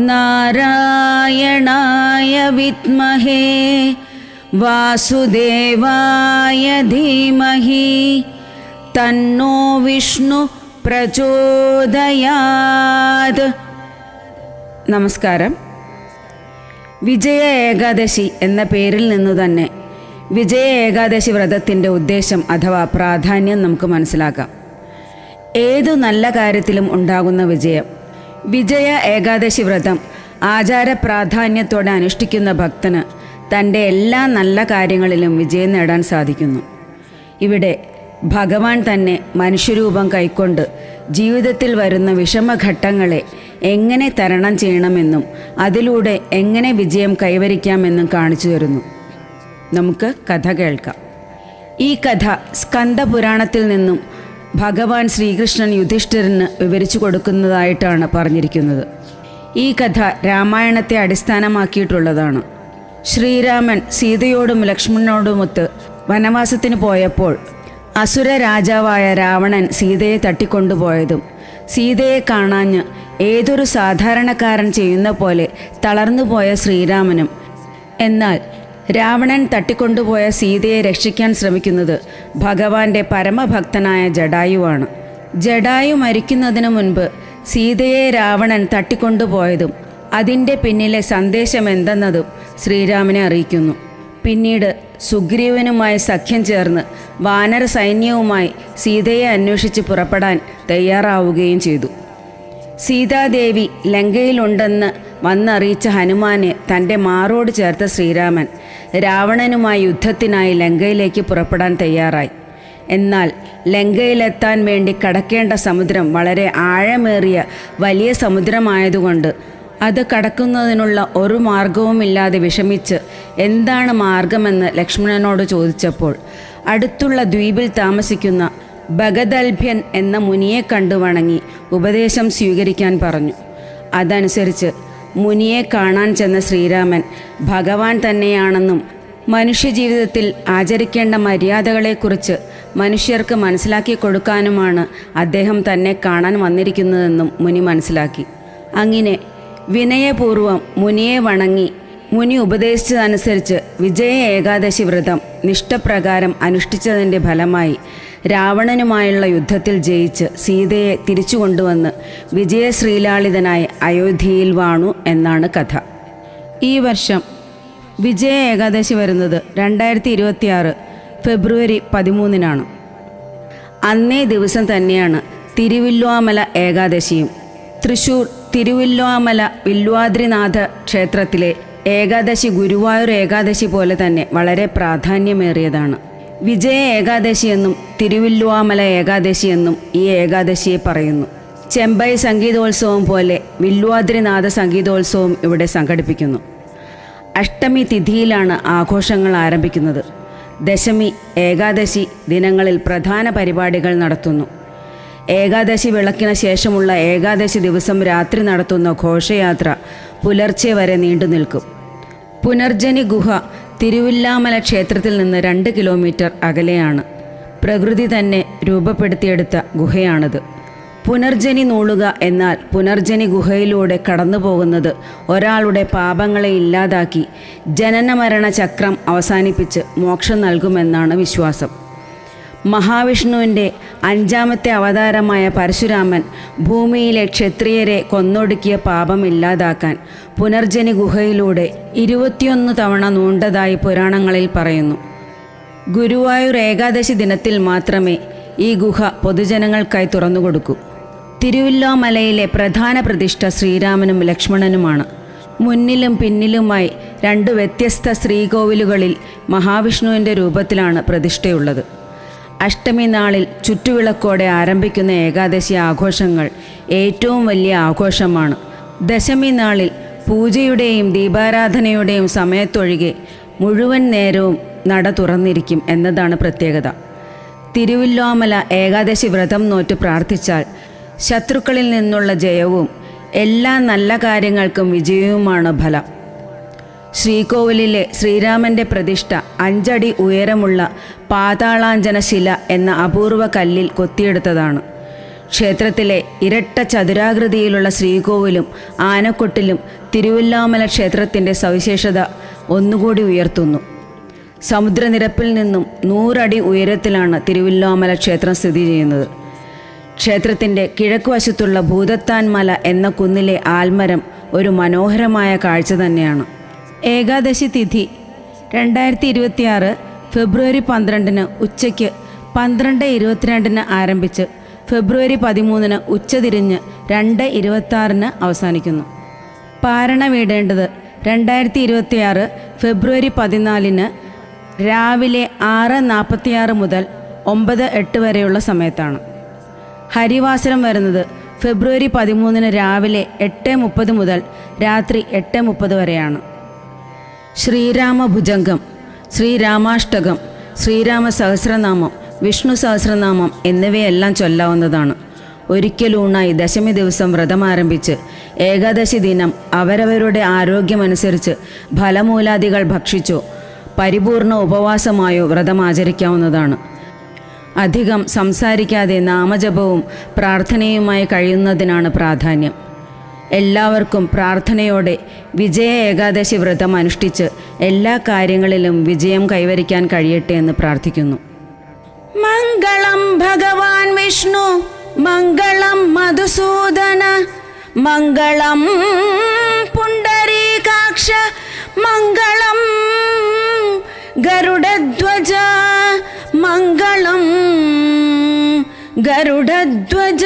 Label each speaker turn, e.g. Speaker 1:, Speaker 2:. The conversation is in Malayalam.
Speaker 1: നാരായണായ വിദ്മഹേ വാസുദേവായ ധീമഹി തന്നോ വിഷ്ണു പ്രചോദയാത്. നമസ്കാരം. വിജയ ഏകാദശി എന്ന പേരിൽ നിന്നു തന്നെ വിജയ ഏകാദശി വ്രതത്തിൻ്റെ ഉദ്ദേശം അഥവാ പ്രാധാന്യം നമുക്ക് മനസ്സിലാക്കാം. ഏതു നല്ല കാര്യത്തിലും ഉണ്ടാകുന്ന വിജയം. വിജയ ഏകാദശി വ്രതം ആചാര പ്രാധാന്യത്തോടെ അനുഷ്ഠിക്കുന്ന ഭക്തന് തൻ്റെ എല്ലാ നല്ല കാര്യങ്ങളിലും വിജയം നേടാൻ സാധിക്കുന്നു. ഇവിടെ ഭഗവാൻ തന്നെ മനുഷ്യരൂപം കൈക്കൊണ്ട് ജീവിതത്തിൽ വരുന്ന വിഷമഘട്ടങ്ങളെ എങ്ങനെ തരണം ചെയ്യണമെന്നും അതിലൂടെ എങ്ങനെ വിജയം കൈവരിക്കാമെന്നും കാണിച്ചു തരുന്നു. നമുക്ക് കഥ കേൾക്കാം. ഈ കഥ സ്കന്ദപുരാണത്തിൽ നിന്നും ഭഗവാൻ ശ്രീകൃഷ്ണൻ യുധിഷ്ഠിരന് വിവരിച്ചു കൊടുക്കുന്നതായിട്ടാണ് പറഞ്ഞിരിക്കുന്നത്. ഈ കഥ രാമായണത്തെ അടിസ്ഥാനമാക്കിയിട്ടുള്ളതാണ്. ശ്രീരാമൻ സീതയോടും ലക്ഷ്മണനോടുമൊത്ത് വനവാസത്തിന് പോയപ്പോൾ അസുര രാജാവായ രാവണൻ സീതയെ തട്ടിക്കൊണ്ടുപോയതും സീതയെ കാണാഞ്ഞ് ഏതൊരു സാധാരണക്കാരൻ ചെയ്യുന്ന പോലെ തളർന്നുപോയ ശ്രീരാമനും, എന്നാൽ രാവണൻ തട്ടിക്കൊണ്ടുപോയ സീതയെ രക്ഷിക്കാൻ ശ്രമിക്കുന്നത് ഭഗവാന്റെ പരമഭക്തനായ ജടായുവാണ്. ജടായു മരിക്കുന്നതിന് മുൻപ് സീതയെ രാവണൻ തട്ടിക്കൊണ്ടുപോയതും അതിൻ്റെ പിന്നിലെ സന്ദേശം എന്തെന്നതും ശ്രീരാമനെ അറിയിക്കുന്നു. പിന്നീട് സുഗ്രീവനുമായി സഖ്യം ചേർന്ന് വാനര സൈന്യവുമായി സീതയെ അന്വേഷിച്ച് പുറപ്പെടാൻ തയ്യാറാവുകയും ചെയ്തു. സീതാദേവി ലങ്കയിലുണ്ടെന്ന് വന്നറിയിച്ച ഹനുമാനെ തൻ്റെ മാറോട് ചേർത്ത ശ്രീരാമൻ രാവണനുമായി യുദ്ധത്തിനായി ലങ്കയിലേക്ക് പുറപ്പെടാൻ തയ്യാറായി. എന്നാൽ ലങ്കയിലെത്താൻ വേണ്ടി കടക്കേണ്ട സമുദ്രം വളരെ ആഴമേറിയ വലിയ സമുദ്രമായതുകൊണ്ട് അത് കടക്കുന്നതിനുള്ള ഒരു മാർഗവുമില്ലാതെ വിഷമിച്ച് എന്താണ് മാർഗമെന്ന് ലക്ഷ്മണനോട് ചോദിച്ചപ്പോൾ അടുത്തുള്ള ദ്വീപിൽ താമസിക്കുന്ന ഭഗദൽഭ്യൻ എന്ന മുനിയെ കണ്ടു വണങ്ങി ഉപദേശം സ്വീകരിക്കാൻ പറഞ്ഞു. അതനുസരിച്ച് മുനിയെ കാണാൻ ചെന്ന ശ്രീരാമൻ ഭഗവാൻ തന്നെയാണെന്നും മനുഷ്യജീവിതത്തിൽ ആചരിക്കേണ്ട മര്യാദകളെക്കുറിച്ച് മനുഷ്യർക്ക് മനസ്സിലാക്കി കൊടുക്കാനുമാണ് അദ്ദേഹം തന്നെ കാണാൻ വന്നിരിക്കുന്നതെന്നും മുനി മനസ്സിലാക്കി. അങ്ങനെ വിനയപൂർവം മുനിയെ വണങ്ങി മുനി ഉപദേശിച്ചതനുസരിച്ച് വിജയ ഏകാദശി വ്രതം നിഷ്ഠപ്രകാരം അനുഷ്ഠിച്ചതിൻ്റെ ഫലമായി രാവണനുമായുള്ള യുദ്ധത്തിൽ ജയിച്ച് സീതയെ തിരിച്ചു കൊണ്ടുവന്ന് വിജയശ്രീലാളിതനായി അയോധ്യയിൽ വാണു എന്നാണ് കഥ. ഈ വർഷം വിജയ ഏകാദശി വരുന്നത് 2026 ഫെബ്രുവരി 13 അന്നേ ദിവസം തന്നെയാണ് തിരുവില്വാമല ഏകാദശിയും. തൃശ്ശൂർ തിരുവില്വാമല വില്വാദ്രിനാഥ ക്ഷേത്രത്തിലെ ഏകാദശി ഗുരുവായൂർ ഏകാദശി പോലെ തന്നെ വളരെ പ്രാധാന്യമേറിയതാണ്. വിജയ ഏകാദശി എന്നും തിരുവില്വാമല ഏകാദശി എന്നും ഈ ഏകാദശിയെ പറയുന്നു. ചെമ്പൈ സംഗീതോത്സവം പോലെ വില്വാദ്രിനാഥ സംഗീതോത്സവം ഇവിടെ സംഘടിപ്പിക്കുന്നു. അഷ്ടമി തിഥിയിലാണ് ആഘോഷങ്ങൾ ആരംഭിക്കുന്നത്. ദശമി, ഏകാദശി ദിനങ്ങളിൽ പ്രധാന പരിപാടികൾ നടത്തുന്നു. ഏകാദശി വിളക്കിന് ശേഷമുള്ള ഏകാദശി ദിവസം രാത്രി നടത്തുന്ന ഘോഷയാത്ര പുലർച്ചെ വരെ നീണ്ടു നിൽക്കും. പുനർജനി ഗുഹ തിരുവില്ലാമല ക്ഷേത്രത്തിൽ നിന്ന് 2 കിലോമീറ്റർ അകലെയാണ്. പ്രകൃതി തന്നെ രൂപപ്പെടുത്തിയെടുത്ത ഗുഹയാണിത്. പുനർജനി നൂളുക എന്നാൽ പുനർജനി ഗുഹയിലൂടെ കടന്നു പോകുന്നത് ഒരാളുടെ പാപങ്ങളെ ഇല്ലാതാക്കി ജനനമരണ ചക്രം അവസാനിപ്പിച്ച് മോക്ഷം നൽകുമെന്നാണ് വിശ്വാസം. മഹാവിഷ്ണുവിൻ്റെ 5ാമത്തെ അവതാരമായ പരശുരാമൻ ഭൂമിയിലെ ക്ഷത്രിയരെ കൊന്നൊടുക്കിയ പാപം ഇല്ലാതാക്കാൻ പുനർജനി ഗുഹയിലൂടെ 21 തവണ നൂണ്ടതായി പുരാണങ്ങളിൽ പറയുന്നു. ഗുരുവായൂർ ഏകാദശി ദിനത്തിൽ മാത്രമേ ഈ ഗുഹ പൊതുജനങ്ങൾക്കായി തുറന്നുകൊടുക്കൂ. തിരുവില്ലോമലയിലെ പ്രധാന പ്രതിഷ്ഠ ശ്രീരാമനും ലക്ഷ്മണനുമാണ്. മുന്നിലും പിന്നിലുമായി 2 വ്യത്യസ്ത ശ്രീകോവിലുകളിൽ മഹാവിഷ്ണുവിൻ്റെ രൂപത്തിലാണ് പ്രതിഷ്ഠയുള്ളത്. അഷ്ടമി നാളിൽ ചുറ്റുവിളക്കോടെ ആരംഭിക്കുന്ന ഏകാദശി ആഘോഷങ്ങൾ ഏറ്റവും വലിയ ആഘോഷമാണ്. ദശമി നാളിൽ പൂജയുടെയും ദീപാരാധനയുടെയും സമയത്തൊഴികെ മുഴുവൻ നേരവും നട തുറന്നിരിക്കും എന്നതാണ് പ്രത്യേകത. തിരുവില്ലോമല ഏകാദശി വ്രതം നോറ്റ് പ്രാർത്ഥിച്ചാൽ ശത്രുക്കളിൽ നിന്നുള്ള ജയവും എല്ലാ നല്ല കാര്യങ്ങൾക്കും വിജയവുമാണ് ഫലം. ശ്രീകോവിലിലെ ശ്രീരാമൻ്റെ പ്രതിഷ്ഠ 5 അടി ഉയരമുള്ള പാതാളാഞ്ജന ശില എന്ന അപൂർവ കല്ലിൽ കൊത്തിയെടുത്തതാണ്. ക്ഷേത്രത്തിലെ ഇരട്ട ചതുരാകൃതിയിലുള്ള ശ്രീകോവിലും ആനക്കൊട്ടിലും തിരുവില്ലാമല ക്ഷേത്രത്തിൻ്റെ സവിശേഷത ഒന്നുകൂടി ഉയർത്തുന്നു. സമുദ്രനിരപ്പിൽ നിന്നും 100 അടി ഉയരത്തിലാണ് തിരുവില്ലാമല ക്ഷേത്രം സ്ഥിതി ചെയ്യുന്നത്. ക്ഷേത്രത്തിൻ്റെ കിഴക്കുവശത്തുള്ള ഭൂതത്താൻ മല എന്ന കുന്നിലെ ആൽമരം ഒരു മനോഹരമായ കാഴ്ച തന്നെയാണ്. ഏകാദശി തിഥി 2026 ഫെബ്രുവരി 12 ഉച്ചയ്ക്ക് 12:22 ആരംഭിച്ച് ഫെബ്രുവരി 13 ഉച്ചതിരിഞ്ഞ് 2:26 അവസാനിക്കുന്നു. പാരണ വീടേണ്ടത് 2026 ഫെബ്രുവരി 14 രാവിലെ 6:46 മുതൽ 9:08 വരെയുള്ള സമയത്താണ്. ഹരിവാസരം വരുന്നത് ഫെബ്രുവരി 13 രാവിലെ 8:30 മുതൽ രാത്രി 8:30 വരെയാണ്. ശ്രീരാമഭുജംഗം, ശ്രീരാമാഷ്ടകം, ശ്രീരാമ സഹസ്രനാമം, വിഷ്ണു സഹസ്രനാമം എന്നിവയെല്ലാം ചൊല്ലാവുന്നതാണ്. ഒരിക്കലൂണായി ദശമി ദിവസം വ്രതം ആരംഭിച്ച് ഏകാദശി ദിനം അവരവരുടെ ആരോഗ്യമനുസരിച്ച് ഫലമൂലാദികൾ ഭക്ഷിച്ചോ പരിപൂർണ ഉപവാസമായോ വ്രതം ആചരിക്കാവുന്നതാണ്. അധികം സംസാരിക്കാതെ നാമജപവും പ്രാർത്ഥനയുമായി കഴിയുന്നതിനാണ് പ്രാധാന്യം. എല്ലാവർക്കും പ്രാർത്ഥനയോടെ വിജയ ഏകാദശി വ്രതം അനുഷ്ഠിച്ച് എല്ലാ കാര്യങ്ങളിലും വിജയം കൈവരിക്കാൻ കഴിയട്ടെ എന്ന് പ്രാർത്ഥിക്കുന്നു. മംഗളം ഭഗവാൻ വിഷ്ണു, മംഗളം മധുസൂദന, മംഗളം പുണ്ടരീകാക്ഷ, മംഗളം ഗരുഡധ്വജ, മംഗളം ഗരുഡധ്വജ.